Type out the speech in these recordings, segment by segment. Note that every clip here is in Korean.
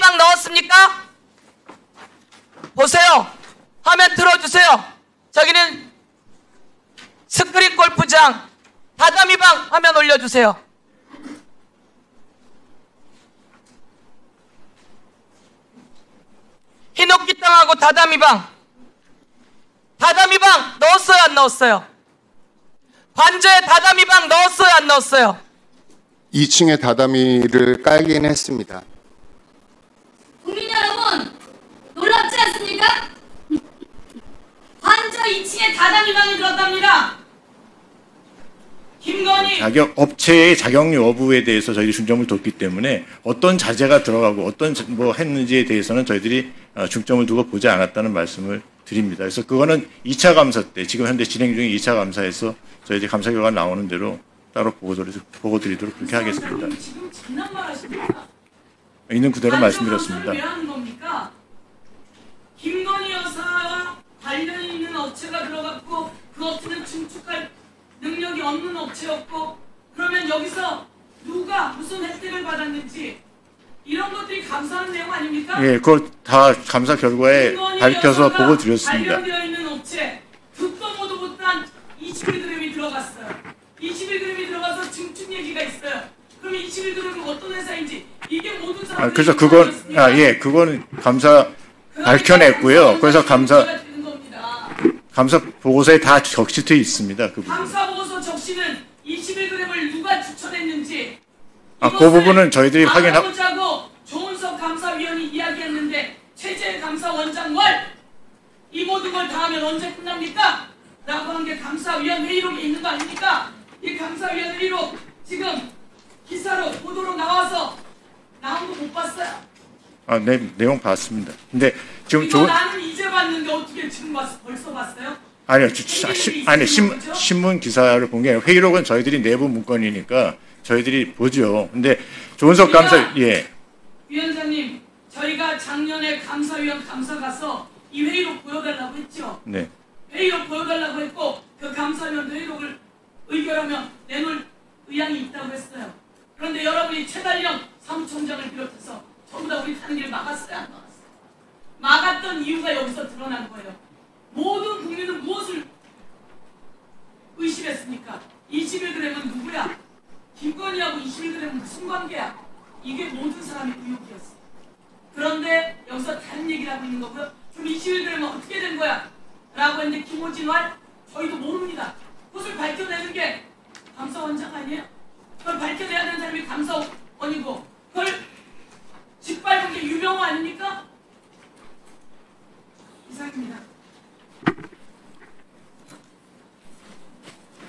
다다미방 넣었습니까? 보세요. 화면 틀어주세요. 저기는 스크린 골프장 다다미방 화면 올려주세요. 히노키 땅하고 다다미방 넣었어요 안 넣었어요? 관저에 다다미방 넣었어요 안 넣었어요? 2층에 다다미를 깔긴 했습니다. 국민 여러분 놀랍지 않습니까? 관저 2층에 다다미방이 들었답니다. 김건희 업체의 자격 여부에 대해서 저희들이 중점을 뒀기 때문에 어떤 자재가 들어가고 어떤 뭐 했는지에 대해서는 저희들이 중점을 두고 보지 않았다는 말씀을 드립니다. 그래서 그거는 2차 감사 때 지금 현재 진행 중인 2차 감사에서 저희들이 감사 결과 나오는 대로 따로 보고 드리도록 그렇게 하겠습니다. 지금 장난말 하십니까? 있는 그대로 말씀드렸습니다. 왜 하는 겁니까? 김건희 여사와 관련 있는 업체가 들어갔고 그 업체는 증축할 능력이 없는 업체였고 그러면 여기서 누가 무슨 혜택을 받았는지 이런 것들이 감사하는 내용 아닙니까? 예, 그걸 다 감사 결과에 밝혀서 보고 드렸습니다. 관련되어 있는 업체 듣도 모두 못한 21g이 들어갔어요. 21g이 들어가서 증축 얘기가 있어요. 그럼 21g은 어떤 회사인지 이게 모든 사람들이 그래서 그건 감사 밝혀냈고요. 그래서 감사 보고서에 다 적시돼 있습니다. 그 부분. 감사 보고서 적시는 21g을 누가 추천했는지 그 부분은 저희들이 확인하고 조은석 감사위원이 이야기했는데 최재 감사원장과 이 모든 걸 다 하면 언제 끝납니까? 라고 한 게 감사위원 회의록에 있는 거 아닙니까? 이 감사위원 회의록 지금 기사로 보도로 나와서 나온 거 못 봤어요? 네, 내용 봤습니다. 근데 지금 이거 나는 이제 봤는데 어떻게 지금 벌써 봤어요? 아니요, 신문 기사를 본 게 아니라 회의록은 저희들이 내부 문건이니까 저희들이 보죠. 근데 조은석 감사 위원장님, 저희가 작년에 감사위원 감사 가서 이 회의록 보여달라고 했죠. 네. 회의록 보여달라고 했고 그 감사위원 회의록을 의결하면 내놓을 의향이 있다고 했어요. 그런데 여러분이 최달령 사무총장을 비롯해서 전부 다 우리 가는 길을 막았어요, 안 막았어요? 막았던 이유가 여기서 드러난 거예요. 모든 국민은 무엇을 의심했습니까? 21g은 누구야? 김건희하고 21g은 무슨 관계야? 이게 모든 사람의 의혹이었어. 그런데 여기서 다른 얘기를 하고 있는 거고요. 그럼 21g은 어떻게 된 거야? 라고 했는데 김호진왈 저희도 모릅니다. 그것을 밝혀내는 게 감사원장 아니에요? 그걸 밝혀내야 되는 사람이 감사원이고 그걸 짓밟은 게 유병호 아닙니까? 이상입니다.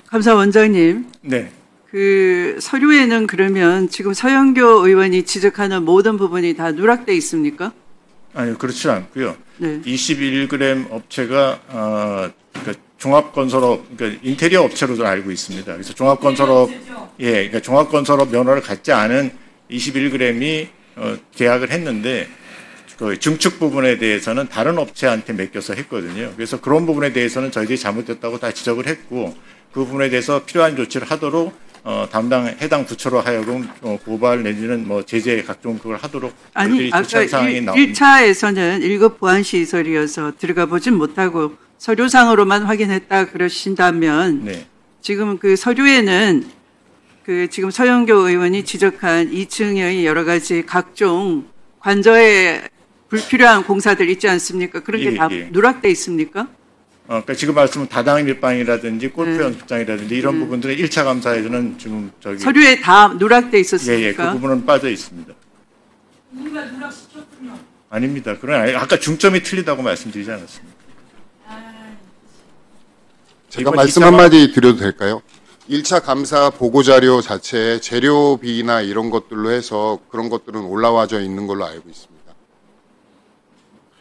감사원장님. 네. 그 서류에는 그러면 지금 서영교 의원이 지적하는 모든 부분이 다 누락돼 있습니까? 아니요, 그렇지 않고요. 네. 21g 업체가 그러니까 종합건설업, 그러니까 인테리어 업체로도 알고 있습니다. 그래서 종합건설업, 그러니까 종합건설업 면허를 갖지 않은 21g이 계약을 했는데 그 증축 부분에 대해서는 다른 업체한테 맡겨서 했거든요. 그래서 그런 부분에 대해서는 저희들이 잘못됐다고 다 지적을 했고 그 부분에 대해서 필요한 조치를 하도록 해당 부처로 하여금 고발 내지는 뭐 제재 각종 그걸 하도록 아니 아까 사항이 나옵니다. 1차에서는 1급 보안 시설이어서 들어가 보진 못하고 서류상으로만 확인했다 그러신다면 네. 지금 그 서류에는 그 지금 서영교 의원이 지적한 2층의 여러 가지 각종 관저에 불필요한 공사들 있지 않습니까? 그런 게 다 누락돼 있습니까? 그러니까 지금 말씀은 다당 밀방이라든지 골프 연습장이라든지 이런 부분들은 1차 감사에서는 지금 서류에 다 누락돼 있었습니까? 예, 그 부분은 빠져 있습니다. 우리가 누락시켰군요. 아닙니다. 그런 아까 중점이 틀리다고 말씀드리지 않았습니다. 제가 말씀 한마디 드려도 될까요? 1차 감사 보고자료 자체에 재료비나 이런 것들로 해서 그런 것들은 올라와져 있는 걸로 알고 있습니다.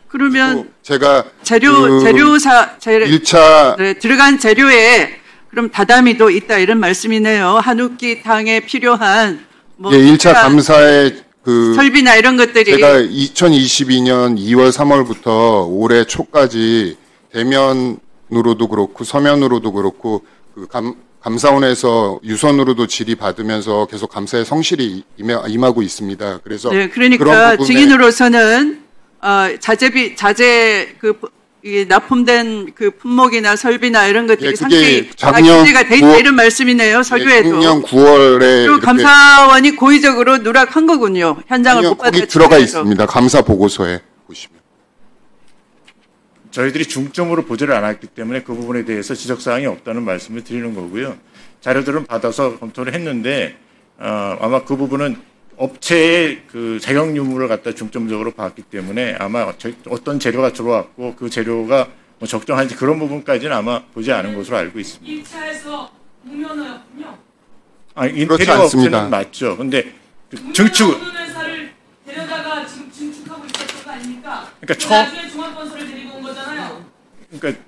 그러면 제가 재료사 1차 네, 들어간 재료에 그럼 다다미도 있다 이런 말씀이네요. 한우끼 탕에 필요한 뭐 1차 감사에 그 설비나 이런 것들이 제가 2022년 2월 3월부터 올해 초까지 대면으로도 그렇고 서면으로도 그렇고 그 감사원에서 유선으로도 질의받으면서 계속 감사에 성실히 임하고 있습니다. 그래서 네, 그러니까 그런 부분에 증인으로서는 자재 이게 납품된 그 품목이나 설비나 이런 것들이 예, 그게 상당히 다 작년 기재가 돼 있다 이런 말씀이네요. 서류에도. 작년 9월에 그리고 감사원이 고의적으로 누락한 거군요. 현장을 못 거기 받았 들어가 있습니다. 감사 보고서에 보시면. 저희들이 중점으로 보지를 않았기 때문에 그 부분에 대해서 지적사항이 없다는 말씀을 드리는 거고요. 자료들은 받아서 검토를 했는데 아마 그 부분은 업체의 그 자격 유무를 갖다 중점적으로 봤기 때문에 아마 어떤 재료가 들어왔고 그 재료가 뭐 적정한지 그런 부분까지는 아마 보지 않은 것으로 알고 있습니다. 1차에서 무면허였군요. 그렇지 인테리어 않습니다. 업체는 맞죠. 근데 증축 없는 회사를 데려다가 지금 증축하고 있었던 거 아닙니까? 그러니까 나중에 종합건설을 데리고 온 거잖아요. 그러니까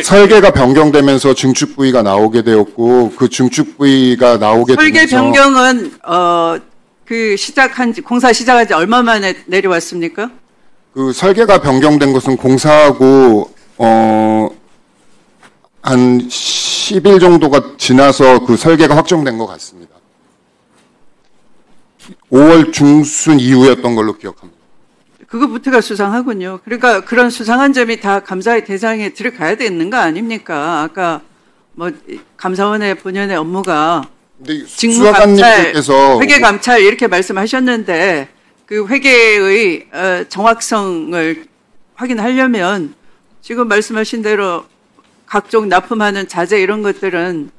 설계가 변경되면서 증축 부위가 나오게 되었고 그 증축 부위가 나오게 설계 되면서 변경은 공사 시작한 지 얼마 만에 내려왔습니까? 그 설계가 변경된 것은 공사하고 한 10일 정도가 지나서 그 설계가 확정된 것 같습니다. 5월 중순 이후였던 걸로 기억합니다. 그거부터가 수상하군요. 그러니까 그런 수상한 점이 다 감사의 대상에 들어가야 되는 거 아닙니까? 아까 뭐 감사원의 본연의 업무가 직무 감찰, 회계 감찰 이렇게 말씀하셨는데 그 회계의 정확성을 확인하려면 지금 말씀하신 대로 각종 납품하는 자재 이런 것들은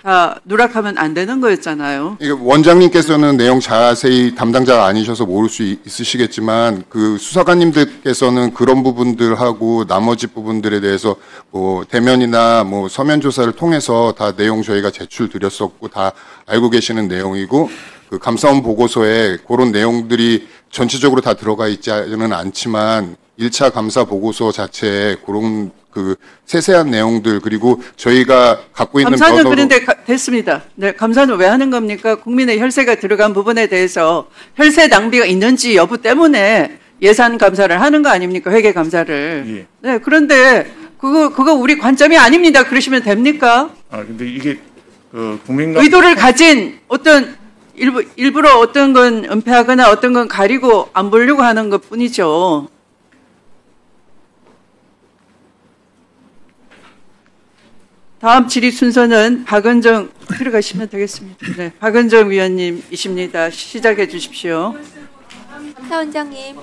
다 누락하면 안 되는 거였잖아요. 원장님께서는 내용 자세히 담당자가 아니셔서 모를 수 있으시겠지만 그 수사관님들께서는 그런 부분들하고 나머지 부분들에 대해서 뭐 대면이나 뭐 서면 조사를 통해서 다 내용 저희가 제출드렸었고 다 알고 계시는 내용이고 그 감사원 보고서에 그런 내용들이 전체적으로 다 들어가 있지는 않지만 1차 감사 보고서 자체에 그런 그 세세한 내용들 그리고 저희가 갖고 있는 감사는 그런데 됐습니다. 네, 감사는 왜 하는 겁니까? 국민의 혈세가 들어간 부분에 대해서 혈세 낭비가 있는지 여부 때문에 예산 감사를 하는 거 아닙니까? 회계 감사를. 예. 네, 그런데 그거 우리 관점이 아닙니다. 그러시면 됩니까? 근데 이게 국민과 의도를 가진 어떤 일부러 어떤 건 은폐하거나 어떤 건 가리고 안 보려고 하는 것 뿐이죠. 다음 질의 순서는 박은정 들어가시면 되겠습니다. 네, 박은정 위원님이십니다. 시작해 주십시오. 감사원장님.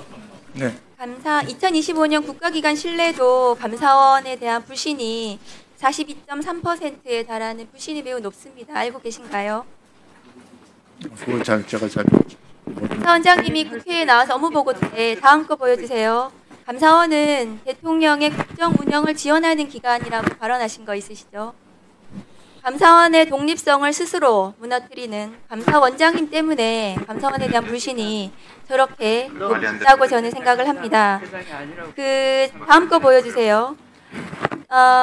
네. 2025년 국가기관 신뢰도 감사원에 대한 불신이 42.3%에 달하는 불신이 매우 높습니다. 알고 계신가요? 그건 제가 잘 감사원장님이 국회에 나와서 업무보고 때 다음 거 보여주세요. 감사원은 대통령의 국정 운영을 지원하는 기관이라고 발언하신 거 있으시죠? 감사원의 독립성을 스스로 무너뜨리는 감사원장님 때문에 감사원에 대한 불신이 저렇게 높다고 저는 생각을 합니다. 그 다음 거 보여주세요.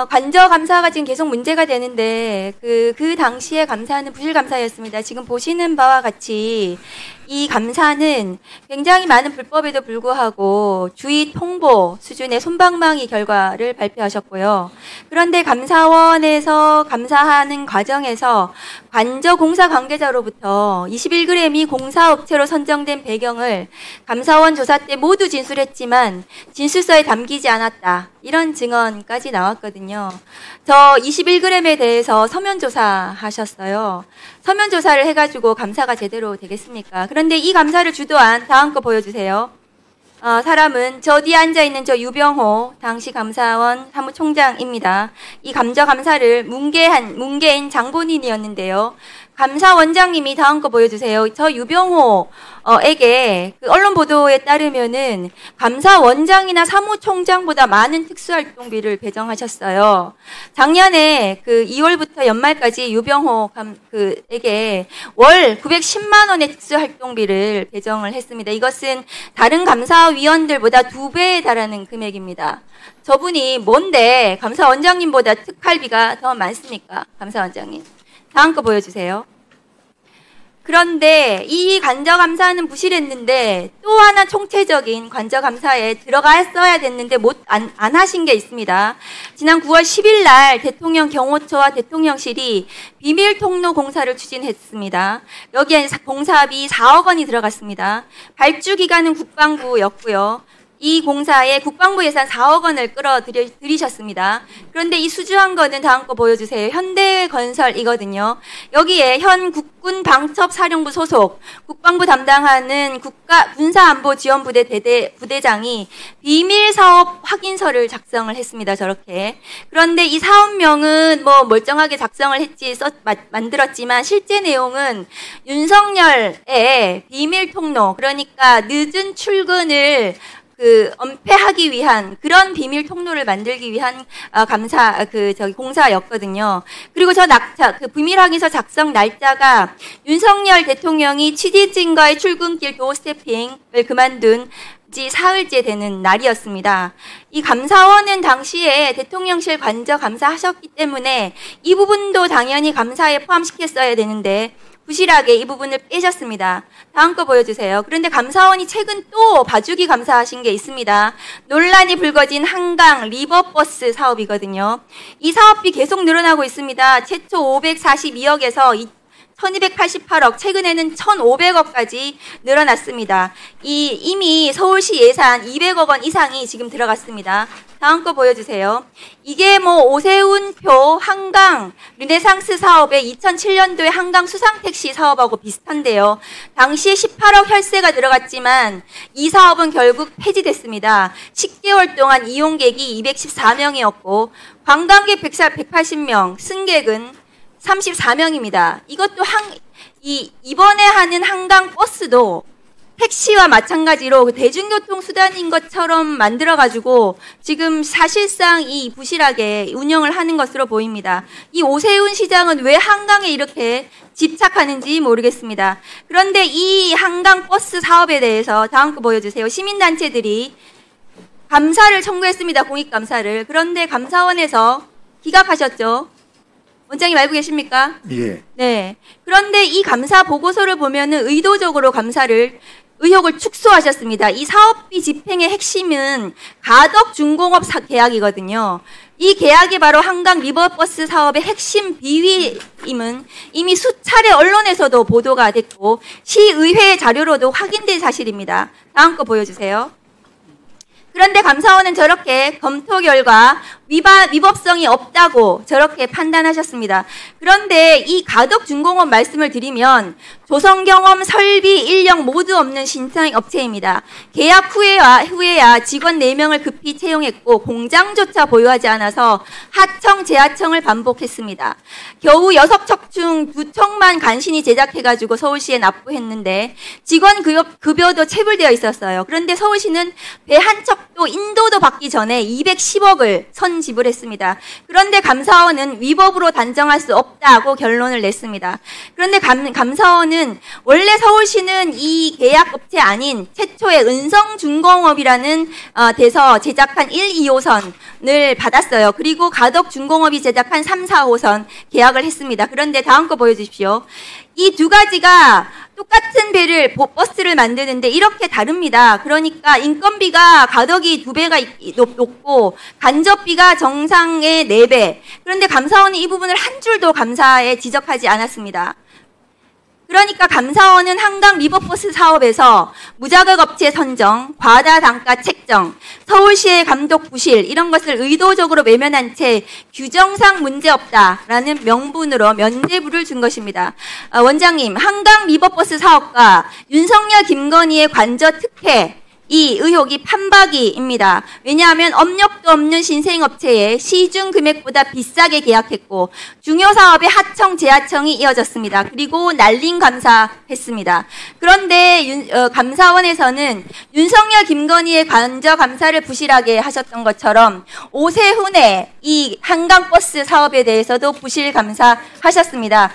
관저 감사가 지금 계속 문제가 되는데 그 당시에 감사는 부실 감사였습니다. 지금 보시는 바와 같이 이 감사는 굉장히 많은 불법에도 불구하고 주의 통보 수준의 솜방망이 결과를 발표하셨고요. 그런데 감사원에서 감사하는 과정에서 관저 공사 관계자로부터 21g이 공사업체로 선정된 배경을 감사원 조사 때 모두 진술했지만 진술서에 담기지 않았다. 이런 증언까지 나왔거든요. 저 21g에 대해서 서면 조사하셨어요. 서면 조사를 해가지고 감사가 제대로 되겠습니까? 그런데 이 감사를 주도한 다음 거 보여주세요. 사람은 저 뒤에 앉아있는 저 유병호 당시 감사원 사무총장입니다. 이 감저 감사를 뭉개인 장본인이었는데요. 감사원장님이 다음 거 보여주세요. 저 유병호에게 그 언론 보도에 따르면은 감사원장이나 사무총장보다 많은 특수활동비를 배정하셨어요. 작년에 그 2월부터 연말까지 유병호에게 월 910만 원의 특수활동비를 배정을 했습니다. 이것은 다른 감사위원들보다 2배에 달하는 금액입니다. 저분이 뭔데 감사원장님보다 특활비가 더 많습니까? 감사원장님. 다음 거 보여주세요. 그런데 이 관저감사는 부실했는데 또 하나 총체적인 관저감사에 들어갔어야 됐는데 안 하신 게 있습니다. 지난 9월 10일 날 대통령 경호처와 대통령실이 비밀통로 공사를 추진했습니다. 여기에 공사비 4억 원이 들어갔습니다. 발주 기관은 국방부였고요. 이 공사에 국방부 예산 4억 원을 끌어들이셨습니다. 그런데 이 수주한 거는 다음 거 보여주세요. 현대건설이거든요. 여기에 현 국군방첩사령부 소속 국방부 담당하는 군사안보지원부대 부대장이 비밀사업 확인서를 작성을 했습니다. 저렇게. 그런데 이 사업명은 뭐 멀쩡하게 작성을 했지 만들었지만 실제 내용은 윤석열의 비밀통로, 그러니까 늦은 출근을 은폐하기 위한 그런 비밀 통로를 만들기 위한 공사였거든요. 그리고 비밀 확인서 작성 날짜가 윤석열 대통령이 취재진과의 출근길 도어 스태핑을 그만둔 지 사흘째 되는 날이었습니다. 이 감사원은 당시에 대통령실 관저 감사하셨기 때문에 이 부분도 당연히 감사에 포함시켰어야 되는데 부실하게 이 부분을 빼셨습니다. 다음 거 보여주세요. 그런데 감사원이 최근 또 봐주기 감사하신 게 있습니다. 논란이 불거진 한강 리버버스 사업이거든요. 이 사업비 계속 늘어나고 있습니다. 최초 542억에서 1288억, 최근에는 1500억까지 늘어났습니다. 이미 서울시 예산 200억 원 이상이 지금 들어갔습니다. 다음 거 보여주세요. 이게 오세훈표 한강 르네상스 사업의 2007년도에 한강 수상택시 사업하고 비슷한데요. 당시에 18억 혈세가 들어갔지만 이 사업은 결국 폐지됐습니다. 10개월 동안 이용객이 214명이었고 관광객 180명, 승객은 34명입니다. 이것도 이번에 하는 한강 버스도 택시와 마찬가지로 대중교통 수단인 것처럼 만들어가지고 지금 사실상 부실하게 운영을 하는 것으로 보입니다. 이 오세훈 시장은 왜 한강에 이렇게 집착하는지 모르겠습니다. 그런데 이 한강 버스 사업에 대해서 다음 거 보여주세요. 시민단체들이 감사를 청구했습니다. 공익감사를. 그런데 감사원에서 기각하셨죠. 원장님 알고 계십니까? 예. 네. 그런데 이 감사 보고서를 보면은 의도적으로 의혹을 축소하셨습니다. 이 사업비 집행의 핵심은 가덕중공업 계약이거든요. 이 계약이 바로 한강 리버버스 사업의 핵심 비위임은 이미 수차례 언론에서도 보도가 됐고 시의회 자료로도 확인된 사실입니다. 다음 거 보여주세요. 그런데 감사원은 저렇게 검토 결과 위법성이 없다고 저렇게 판단하셨습니다. 그런데 이 가덕중공업 말씀을 드리면 조성경험, 설비, 인력 모두 없는 신생 업체입니다. 계약 후에야 직원 4명을 급히 채용했고 공장조차 보유하지 않아서 하청, 재하청을 반복했습니다. 겨우 6척 중 2척만 간신히 제작해가지고 서울시에 납부했는데 직원 급여도 체불되어 있었어요. 그런데 서울시는 배 한 척도 인도도 받기 전에 210억을 지불했습니다. 그런데 감사원은 위법으로 단정할 수 없다고 결론을 냈습니다. 그런데 감사원은 원래 서울시는 이 계약업체 아닌 최초의 은성중공업이라는 데서 제작한 1, 2호선을 받았어요. 그리고 가덕중공업이 제작한 3, 4호선 계약을 했습니다. 그런데 다음 거 보여주십시오. 이 두 가지가 똑같은 버스를 만드는데 이렇게 다릅니다. 그러니까 인건비가 가덕이 2배가 높고 간접비가 정상의 4배. 그런데 감사원은 이 부분을 한 줄도 감사에 지적하지 않았습니다. 그러니까 감사원은 한강 리버버스 사업에서 무자격 업체 선정, 과다 단가 책정, 서울시의 감독 부실 이런 것을 의도적으로 외면한 채 규정상 문제없다라는 명분으로 면죄부를 준 것입니다. 원장님, 한강 리버버스 사업과 윤석열 김건희의 관저 특혜 이 의혹이 판박이입니다. 왜냐하면 업력도 없는 신생업체에 시중 금액보다 비싸게 계약했고 중요 사업의 하청, 재하청이 이어졌습니다. 그리고 날림 감사했습니다. 그런데 감사원에서는 윤석열, 김건희의 관저 감사를 부실하게 하셨던 것처럼 오세훈의 이 한강버스 사업에 대해서도 부실 감사하셨습니다.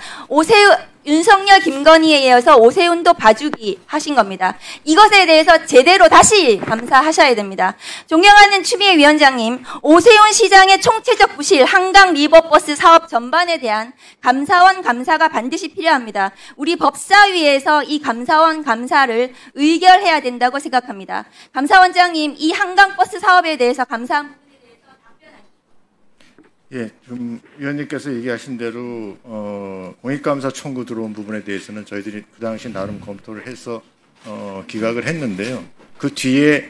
윤석열, 김건희에 이어서 오세훈도 봐주기 하신 겁니다. 이것에 대해서 제대로 다시 감사하셔야 됩니다. 존경하는 추미애 위원장님, 오세훈 시장의 총체적 부실, 한강 리버버스 사업 전반에 대한 감사원 감사가 반드시 필요합니다. 우리 법사위에서 이 감사원 감사를 의결해야 된다고 생각합니다. 감사원장님, 이 한강버스 사업에 대해서 감사한 부분에 대해서 답변하십시오. 예, 지금 위원님께서 얘기하신 대로 공익감사 청구 들어온 부분에 대해서는 저희들이 그 당시 나름 검토를 해서 기각을 했는데요. 그 뒤에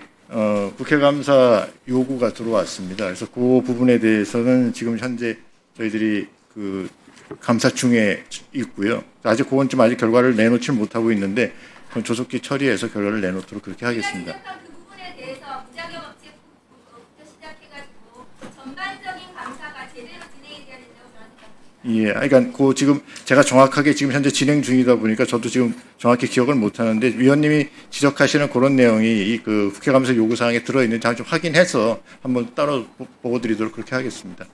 국회감사 요구가 들어왔습니다. 그래서 그 부분에 대해서는 지금 현재 저희들이 그 감사 중에 있고요. 아직 그건 좀 아직 결과를 내놓지 못하고 있는데 그건 조속히 처리해서 결과를 내놓도록 그렇게 하겠습니다. 그 부분에 대해서 부작용 업체부터 시작해가지고 전반적인 감사가 제대로 진행이 돼야 된다고 저는 생각합니다. 예, 그러니까 그 지금 제가 정확하게 지금 현재 진행 중이다 보니까 저도 지금 정확히 기억을 못 하는데 위원님이 지적하시는 그런 내용이 이 그 국회감사 요구 사항에 들어 있는지 좀 확인해서 한번 따로 보고 드리도록 그렇게 하겠습니다.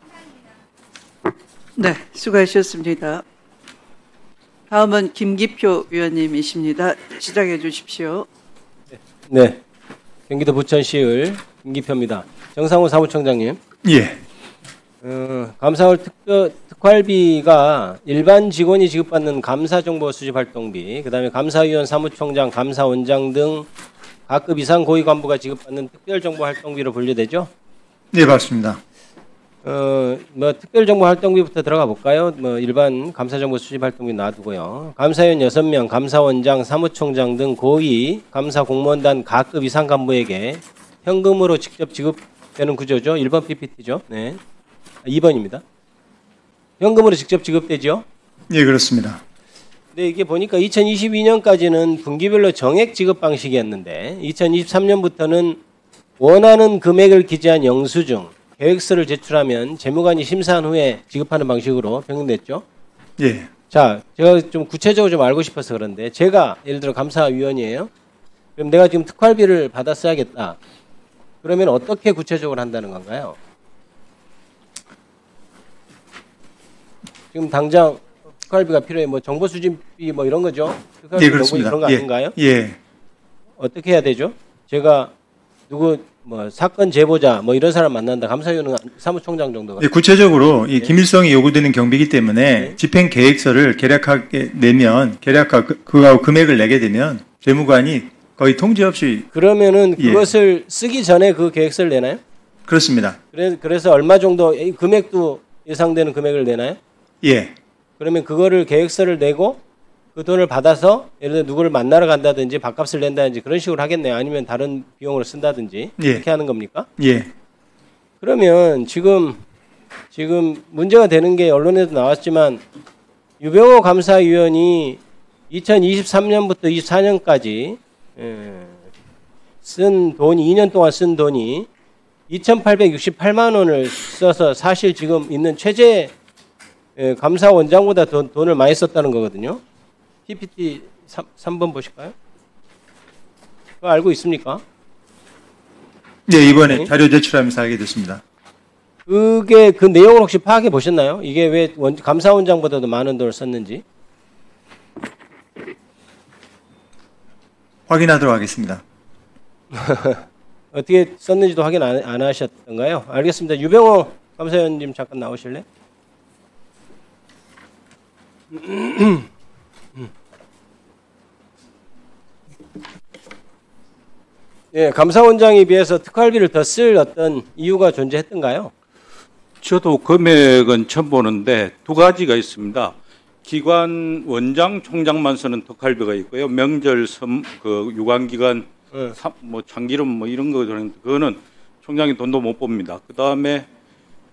네, 수고하셨습니다. 다음은 김기표 위원님이십니다. 시작해 주십시오. 네, 경기도 부천시을 김기표입니다. 정상훈 사무총장님. 예. 감사월 특활비가 일반 직원이 지급받는 감사정보 수집 활동비, 그다음에 감사위원, 사무총장, 감사원장 등 각급 이상 고위 간부가 지급받는 특별정보 활동비로 분류되죠? 네, 맞습니다. 특별정보 활동비부터 들어가 볼까요? 일반 감사정보 수집 활동비 놔두고요. 감사위원 6명, 감사원장, 사무총장 등 고위 감사 공무원단 각급 이상 간부에게 현금으로 직접 지급되는 구조죠. 1번 PPT죠. 네. 2번입니다. 현금으로 직접 지급되죠? 예, 그렇습니다. 근데 이게 보니까 2022년까지는 분기별로 정액 지급 방식이었는데 2023년부터는 원하는 금액을 기재한 영수증, 계획서를 제출하면 재무관이 심사한 후에 지급하는 방식으로 변경됐죠? 예. 자, 제가 좀 구체적으로 좀 알고 싶어서 그런데 제가 예를 들어 감사위원이에요. 그럼 내가 지금 특활비를 받아 써야겠다. 그러면 어떻게 구체적으로 한다는 건가요? 지금 당장 특활비가 필요해. 정보 수집비 이런 거죠? 특활비 예, 그렇습니다. 그런 거 아닌가요? 예. 어떻게 해야 되죠? 제가 누구 사건 제보자 이런 사람 만난다. 감사위원은 사무총장 정도가. 예, 구체적으로 이 기밀성이 요구되는 경비이기 때문에 네. 집행 계획서를 계략하게 내면 계략하 그하고 금액을 내게 되면 재무관이 거의 통제 없이. 그러면은 예. 그것을 쓰기 전에 그 계획서를 내나요? 그렇습니다. 그래서 얼마 정도 금액도 예상되는 금액을 내나요? 예. 그러면 그거를 계획서를 내고 그 돈을 받아서 예를 들어 누구를 만나러 간다든지 밥값을 낸다든지 그런 식으로 하겠네요. 아니면 다른 비용으로 쓴다든지 예. 그렇게 하는 겁니까? 예. 그러면 지금 문제가 되는 게 언론에도 나왔지만 유병호 감사위원이 2023년부터 24년까지 쓴 돈이 2년 동안 쓴 돈이 2,868만 원을 써서 사실 지금 있는 최재 감사원장보다 돈을 많이 썼다는 거거든요. PPT 3번 보실까요? 그거 알고 있습니까? 네, 이번에 네. 자료 제출하면서 알게 됐습니다. 그게 그 내용을 혹시 파악해 보셨나요? 이게 왜 감사원장보다도 많은 돈을 썼는지? 확인하도록 하겠습니다. 어떻게 썼는지도 확인 안 하셨던가요? 알겠습니다. 유병호 감사위원님 잠깐 나오실래? 예, 감사원장에 비해서 특활비를 더 쓸 어떤 이유가 존재했던가요? 저도 금액은 처음 보는데 두 가지가 있습니다. 기관 원장, 총장만 쓰는 특활비가 있고요. 명절, 유관기관, 참기름 이런 거 그거는 총장이 돈도 못 봅니다. 그 다음에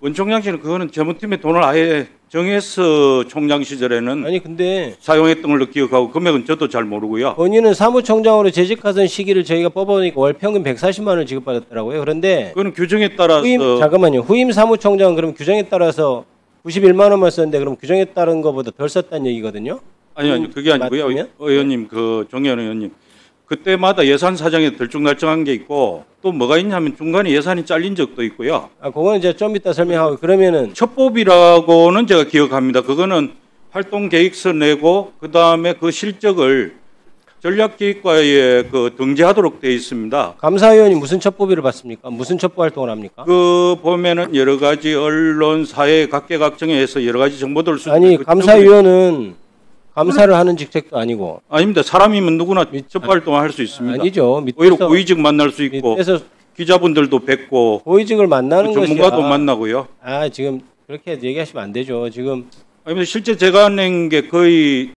원총장실은 그거는 재무팀의 돈을 아예 정해서 총장 시절에는 아니 근데 사용했던 걸로 기억하고 금액은 저도 잘 모르고요. 본인은 사무총장으로 재직하던 시기를 저희가 뽑아보니까 월 평균 140만 원을 지급받았더라고요. 그런데 그거는 규정에 따라서 후임 사무총장은 그럼 규정에 따라서 91만 원만 썼는데 그럼 규정에 따른 것보다 덜 썼다는 얘기거든요. 아니요 그게 아니고요. 맞으면? 의원님 정의원 의원님 그때마다 예산 사정에 들쭉날쭉한 게 있고 또 뭐가 있냐면 중간에 예산이 잘린 적도 있고요. 그거는 이제 좀 이따 설명하고 그러면은 첩보비라고는 제가 기억합니다. 그거는 활동 계획서 내고 그 다음에 그 실적을 전략기획과에 그 등재하도록 되어 있습니다. 감사위원이 무슨 첩보비를 받습니까? 무슨 첩보 활동을 합니까? 그 보면은 여러 가지 언론, 사회 각계각층에서 여러 가지 정보들을 아니 감사위원은 감사를 하는 직책도 아니고. 아닙니다. 사람이면 누구나 첩보 활동을 할 수 있습니다. 아니죠. 오히려 고위직 만날 수 있고 밑에서 기자분들도 뵙고 고위직을 만나는 것이 전문가도 만나고요. 지금 그렇게 얘기하시면 안 되죠. 지금 아니 실제 제가 낸 게 거의